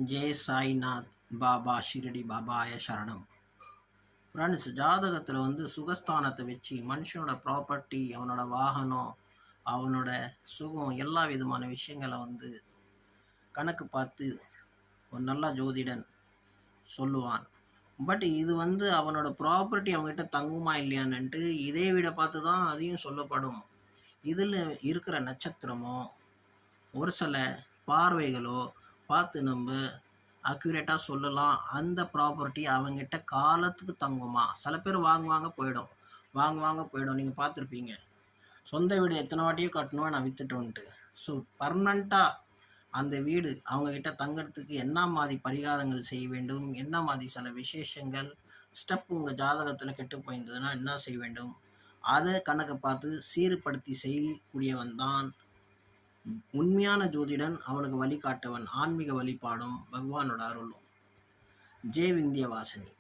ஜெய் சாய்நாத் பாபா ஷிரடி பாபாய சரணம். ஃப்ரெண்ட்ஸ், ஜாதகத்தில் சுகஸ்தானத்தை வச்சு மனுஷனோட ப்ராப்பர்ட்டி, அவனோட வாகனம், அவனோட சுகம், எல்லா விதமான விஷயங்களை கணக்கு பார்த்து ஒரு நல்ல ஜோதிடன் சொல்லுவான். பட் இது அவனோட ப்ராப்பர்ட்டி அவங்ககிட்ட தங்குமா இல்லையான்னுட்டு இதே வீடை பார்த்து தான் அதையும் சொல்லப்படும். இதில் இருக்கிற நட்சத்திரமோ ஒரு சில பார்வைகளோ பார்த்து நம்ம அக்யூரேட்டாக சொல்லலாம். அந்த ப்ராப்பர்ட்டி அவங்ககிட்ட காலத்துக்கு தங்குமா? சில பேர் வாங்குவாங்க போயிடும். நீங்கள் பார்த்துருப்பீங்க, சொந்த வீடு எத்தனை வாட்டியோ கட்டணும், நான் விற்றுட்டோன்ட்டு. ஸோ பர்மனண்ட்டாக அந்த வீடு அவங்கக்கிட்ட தங்கிறதுக்கு என்ன மாதிரி பரிகாரங்கள் செய்ய வேண்டும், என்ன மாதிரி சில விசேஷங்கள் ஸ்டெப் உங்கள் ஜாதகத்தில் கெட்டு போயிருந்ததுன்னா என்ன செய்ய வேண்டும், அதை கணக்கை பார்த்து சீர்படுத்தி செய்யக்கூடியவன் தான் உண்மையான ஜோதிடன். அவனுக்கு வழிகாட்டவன், ஆன்மீக வழிபாடும் பகவானோட அருளும். ஜெய் விந்தியவாசினி.